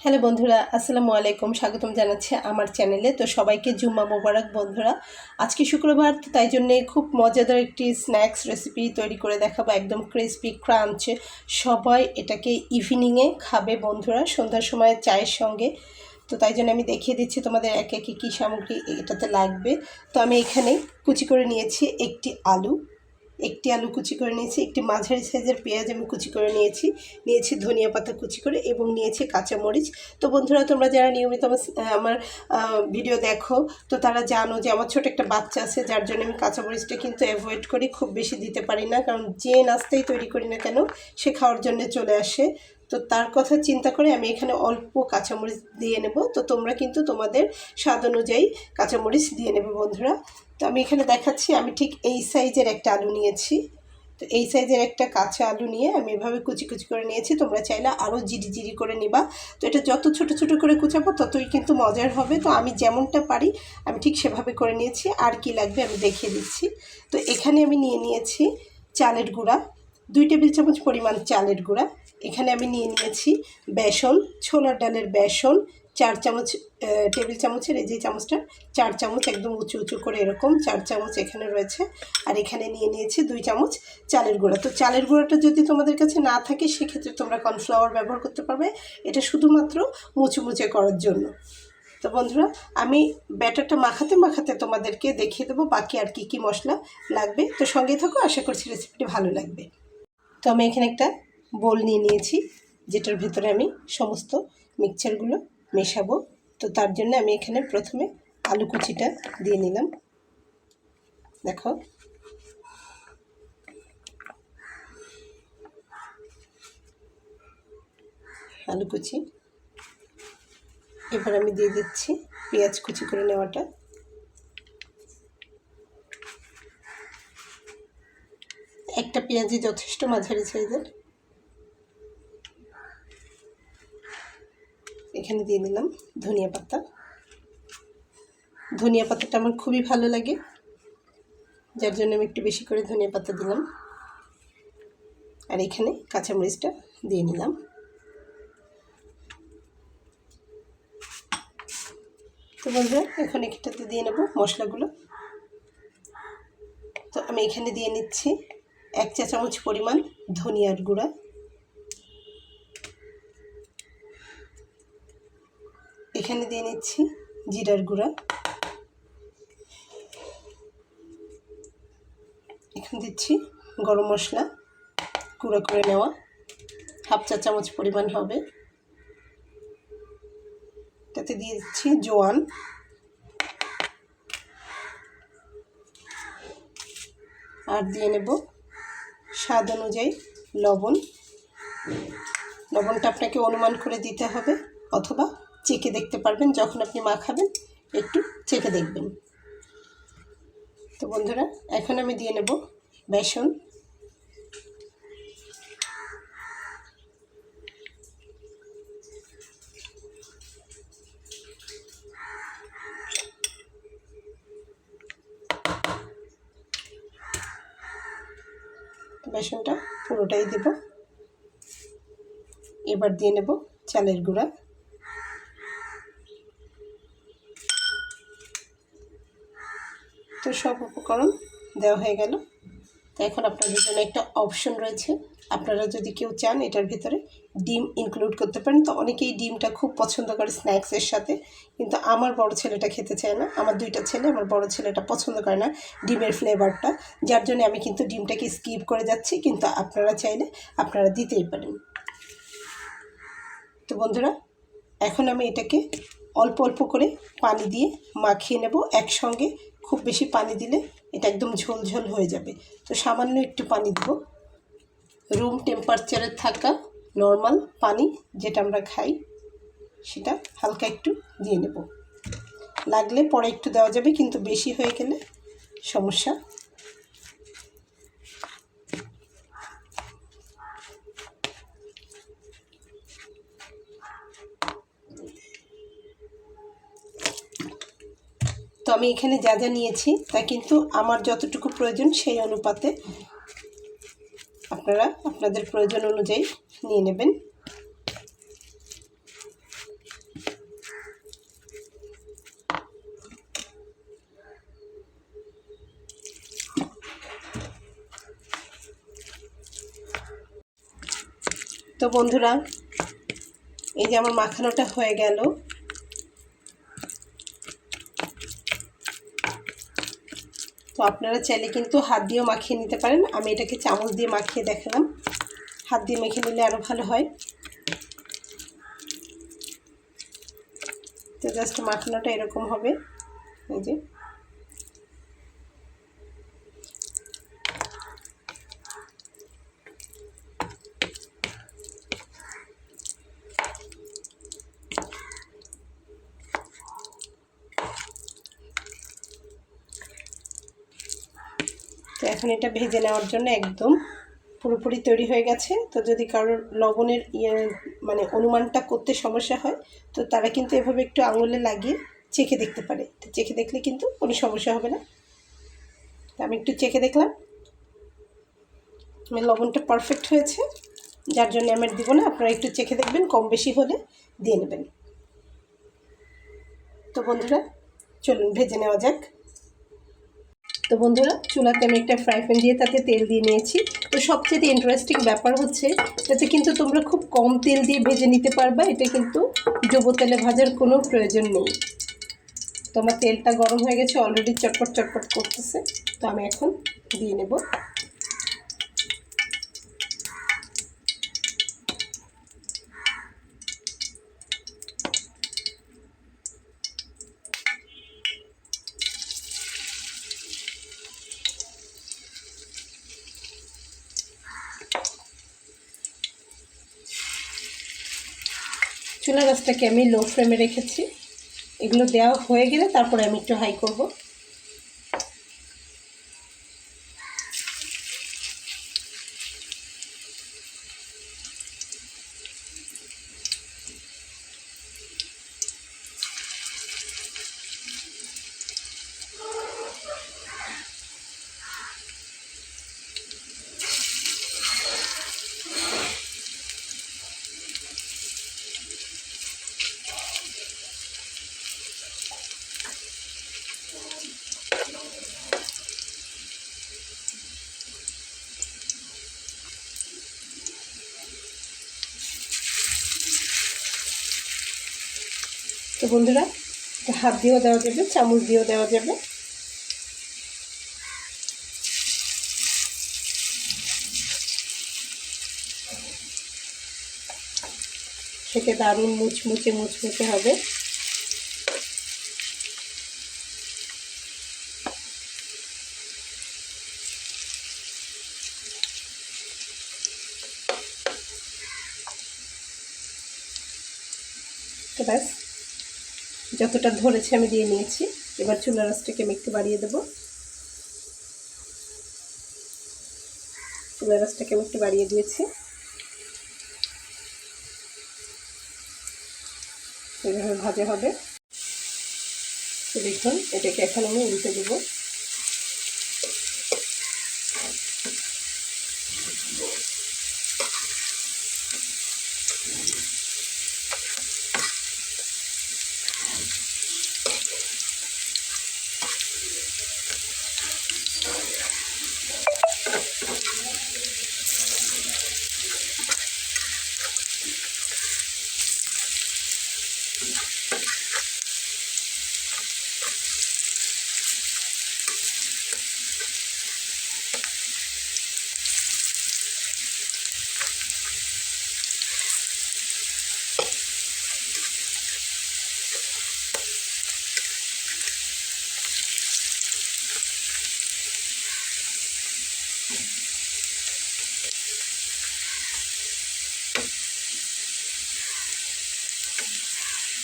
Hello বন্ধুরা, আসসালামু আলাইকুম। স্বাগতম জানাচ্ছি আমার চ্যানেলে। তো সবাইকে জুম্মা মোবারক বন্ধুরা। আজকে শুক্রবার, তো তাই জন্যে খুব মজাদার একটি স্ন্যাক্স রেসিপি তৈরি করে দেখাবো, একদম ক্রিসপি ক্রাঞ্চ। সবাই এটাকে ইভিনিংয়ে খাবে বন্ধুরা, সন্ধ্যার সময় চায়ের সঙ্গে। তো তাই জন্য আমি দেখিয়ে দিচ্ছি তোমাদের একে একে কী সামগ্রী এটাতে লাগবে। তো আমি এখানে কুচি করে নিয়েছি একটি আলু কুচি করে নিয়েছি, একটি মাঝারি সাইজের পেঁয়াজ আমি কুচি করে নিয়েছি ধনিয়া পাতা কুচি করে, এবং নিয়েছি কাঁচামরিচ। তো বন্ধুরা, তোমরা যারা নিয়মিত আমার ভিডিও দেখো, তো তারা জানো যে আমার ছোট একটা বাচ্চা আছে, যার জন্য আমি কাঁচামরিচটা কিন্তু অ্যাভয়েড করি, খুব বেশি দিতে পারি না, কারণ যে নাস্তাই তৈরি করি না কেন সে খাওয়ার জন্য চলে আসে। তো তার কথা চিন্তা করে আমি এখানে অল্প কাঁচামরিচ দিয়ে নেব। তো তোমরা কিন্তু তোমাদের স্বাদ অনুযায়ী কাঁচামরিচ দিয়ে নেবে বন্ধুরা। তো আমি এখানে দেখাচ্ছি, আমি ঠিক এই সাইজের একটা আলু নিয়েছি। তো এই সাইজের একটা কাঁচা আলু নিয়ে আমি এভাবে কুচি কুচি করে নিয়েছি। তোমরা চাইলে আরও জিরি করে নিবা। তো এটা যত ছোট ছোট করে কুচাবো ততই কিন্তু মজার হবে। তো আমি যেমনটা পারি আমি ঠিক সেভাবে করে নিয়েছি। আর কি লাগবে আমি দেখিয়ে দিচ্ছি। তো এখানে আমি নিয়েছি চালের গুঁড়া, 2 টেবিল চামচ পরিমাণ চালের গুঁড়া। এখানে আমি নিয়েছি বেসন, ছোলার ডালের বেসন 4 চামচ, টেবিল চামচের এই যে চামচটা 4 চামচ, একদম উঁচু উঁচু করে এরকম 4 চামচ এখানে রয়েছে। আর এখানে নিয়েছি 2 চামচ চালের গুঁড়া। তো চালের গুঁড়াটা যদি তোমাদের কাছে না থাকে সেক্ষেত্রে তোমরা কর্নফ্লাওয়ার ব্যবহার করতে পারবে, এটা শুধুমাত্র মুচমুচে করার জন্য। তো বন্ধুরা, আমি ব্যাটারটা মাখাতে তোমাদেরকে দেখিয়ে দেবো বাকি আর কি মশলা লাগবে। তো সঙ্গে থাকো, আশা করছি রেসিপিটি ভালো লাগবে। তো আমি এখানে একটা বোল নিয়েছি, যেটার ভেতরে আমি সমস্ত মিক্সচারগুলো মেশাবো। তো তার জন্য আমি এখানে প্রথমে আলু কুচিটা দিয়ে নিলাম। দেখো, আলু কুচি। এবার আমি দিয়ে দিচ্ছি পেঁয়াজ কুচি করে নেওয়াটা। একটা পেঁয়াজই যথেষ্ট, মাঝারি সাইজের। এখানে দিয়ে নিলাম ধনিয়া পাতাটা আমার খুবই ভালো লাগে, যার জন্য আমি একটু বেশি করে ধনিয়া পাতা দিলাম। আর এখানে কাঁচামরিচটা দিয়ে নিলাম। তো বন্ধুরা, এখন এটাতে দিয়ে নেব মশলাগুলো। তো আমি এখানে দিয়ে নিচ্ছি 1 চা চামচ পরিমাণ ধনিয়ার গুঁড়া, এখানে দিয়ে নিচ্ছি জিরার গুঁড়া, এখানে দিচ্ছি গরম মশলা গুঁড়ো করে নেওয়া 1/2 চা চামচ পরিমাণ হবে। তাতে দিয়ে দিচ্ছি জোয়ান, আর দিয়ে নেব স্বাদ অনুযায়ী লবণটা আপনাকে অনুমান করে দিতে হবে, অথবা চেখে দেখতে পারবেন, যখন আপনি মাখাবেন একটু চেখে দেখবেন। তো বন্ধুরা, এখন আমি দিয়ে নেব বেসন। বেসনটা পুরোটাই দেব। এবার দিয়ে নেব চালের গুঁড়া। তো সব উপকরণ দেওয়া হয়ে গেল। তো এখন আপনাদের জন্য একটা অপশন রয়েছে, আপনারা যদি কেউ চান এটার ভিতরে ডিম ইনক্লুড করতে পারেন। তো অনেকেই ডিমটা খুব পছন্দ করে স্ন্যাক্সের সাথে, কিন্তু আমার বড় ছেলেটা খেতে চায় না। আমার 2টা ছেলে, আমার বড় ছেলেটা পছন্দ করে না ডিমের ফ্লেভারটা, যার জন্য আমি কিন্তু ডিমটাকে স্কিপ করে যাচ্ছি, কিন্তু আপনারা চাইলে আপনারা দিতেই পারেন। তো বন্ধুরা, এখন আমি এটাকে অল্প অল্প করে পানি দিয়ে মাখিয়ে নেব একসঙ্গে। খুব বেশি পানি দিলে এটা একদম ঝোল হয়ে যাবে। তো সামান্য একটু পানি দেব, রুম টেম্পারেচারে থাকা নর্মাল পানি যেটা আমরা খাই, সেটা হালকা একটু দিয়ে নেব। লাগলে পরে একটু দেওয়া যাবে, কিন্তু বেশি হয়ে গেলে সমস্যা। তো আমি এখানে যা নিয়েছি তা কিন্তু আমার যতটুকু প্রয়োজন সেই অনুপাতে আপনারা আপনাদের প্রয়োজন অনুযায়ী নিয়ে নেবেন। তো বন্ধুরা, এই যে আমার মাখানোটা হয়ে গেল। তো আপনারা চাইলে কিন্তু হাত দিয়েও মাখিয়ে নিতে পারেন। আমি এটাকে চামচ দিয়ে মাখিয়ে দেখালাম। হাত দিয়ে মেখে নিলে আরও ভালো হয়। তো জাস্ট মাখানোটা এরকম হবে, এই যে। তো এখন এটা ভেজে নেওয়ার জন্য একদম পুরোপুরি তৈরি হয়ে গেছে। তো যদি কারোর লবণের মানে অনুমানটা করতে সমস্যা হয়, তো তারা কিন্তু এভাবে একটু আঙুলে লাগিয়ে চেখে দেখতে পারে। তো চেখে দেখলে কিন্তু কোনো সমস্যা হবে না। তো আমি একটু চেখে দেখলাম, আমার লবণটা পারফেক্ট হয়েছে, যার জন্য আমি দিব না। আপনারা একটু চেখে দেখবেন, কম বেশি হলে দিয়ে নেবেন। তো বন্ধুরা, চলুন ভেজে নেওয়া যাক। তো বন্ধুরা, চুলাতে আমি একটা ফ্রাই প্যান দিয়ে তাতে তেল দিয়ে নিয়েছি। তো সবচেয়ে ইন্টারেস্টিং ব্যাপার হচ্ছে যাতে কিন্তু তোমরা খুব কম তেল দিয়ে ভেজে নিতে পারবা। এটা কিন্তু ডুবো তেলে ভাজার কোনো প্রয়োজন নেই। তো আমার তেলটা গরম হয়ে গেছে, অলরেডি চটপট চটপট করতেছে। তো আমি এখন দিয়ে নেব। চুলার আঁচটাকে আমি লো ফ্লেমে রেখেছি। এগুলো দেওয়া হয়ে গেলে তারপরে আমি একটু হাই করব। তো বন্ধুরা, হাত দিয়েও দেওয়া যাবে, চামচ দিয়েও দেওয়া যাবে। খেতে দারুণ মুচমুচে মুচমুচে হবে। তো ব্যাস, যতটা ধরেছে আমি দিয়ে নিয়েছি। এবার চুলার আঁচটাকে আমি একটু বাড়িয়ে দেবো। চুলার আঁচটাকে আমি একটু বাড়িয়ে দিয়েছি। এভাবে ভাজা হবে। তো দেখুন, এটাকে এখন আমি উল্টে দেবো।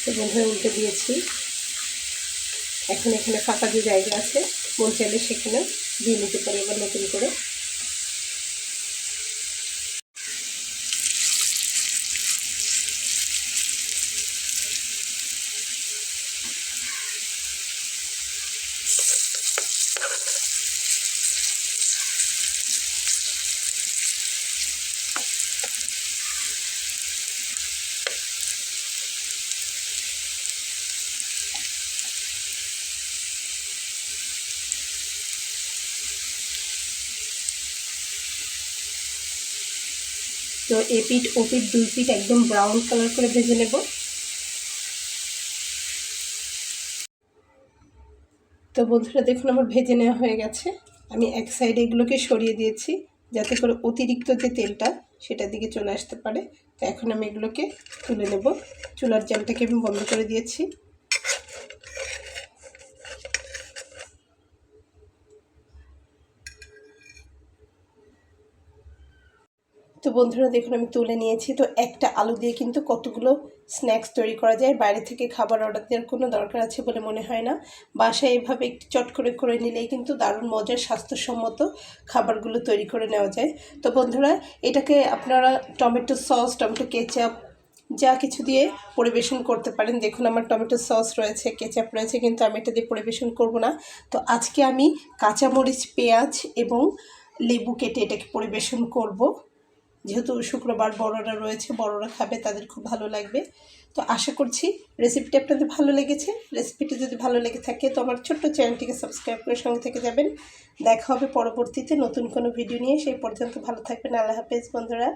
তো বন্ধুরা, উল্টে দিয়েছি। এখন এখানে ফাঁকা যে জায়গা আছে, মন চাইলে সেখানে দিয়ে নিতে পারি আবার নতুন করে। তো এপিঠ ওপিঠ দুই পিঠ একদম ব্রাউন কালার করে ভেজে নেব। তো বন্ধুরা দেখুন আমার ভেজে নেওয়া হয়ে গেছে। আমি এক সাইডে এগুলোকে সরিয়ে দিয়েছি যাতে করে অতিরিক্ত যে তেলটা সেটার দিকে চলে আসতে পারে। তো এখন আমি এগুলোকে তুলে নেব। চুলার জালটাকে আমি বন্ধ করে দিয়েছি। তো বন্ধুরা দেখুন আমি তুলে নিয়েছি। তো একটা আলু দিয়ে কিন্তু কতগুলো স্ন্যাক্স তৈরি করা যায়। বাইরে থেকে খাবার অর্ডার দেওয়ার কোনো দরকার আছে বলে মনে হয় না। বাসায় এভাবে একটু চট করে নিলেই কিন্তু দারুণ মজার স্বাস্থ্যসম্মত খাবারগুলো তৈরি করে নেওয়া যায়। তো বন্ধুরা এটাকে আপনারা টমেটো সস, টমেটো কেচাপ যা কিছু দিয়ে পরিবেশন করতে পারেন। দেখুন আমার টমেটো সস রয়েছে, কেচাপ রয়েছে, কিন্তু আমি এটা দিয়ে পরিবেশন করব না। তো আজকে আমি কাঁচামরিচ, পেঁয়াজ এবং লেবু কেটে এটাকে পরিবেশন করব। যেহেতু শুক্রবার বড়রা রয়েছে, বড়রা খাবে, তাদের খুব ভালো লাগবে। তো আশা করছি রেসিপিটা আপনাদের ভালো লেগেছে। রেসিপিটি যদি ভালো লেগে থাকে তো আমার ছোট্ট চ্যানেলটিকে সাবস্ক্রাইব করে সঙ্গে থেকে যাবেন। দেখা হবে পরবর্তীতে নতুন কোনো ভিডিও নিয়ে। সেই পর্যন্ত ভালো থাকবেন। আল্লাহ হাফেজ বন্ধুরা।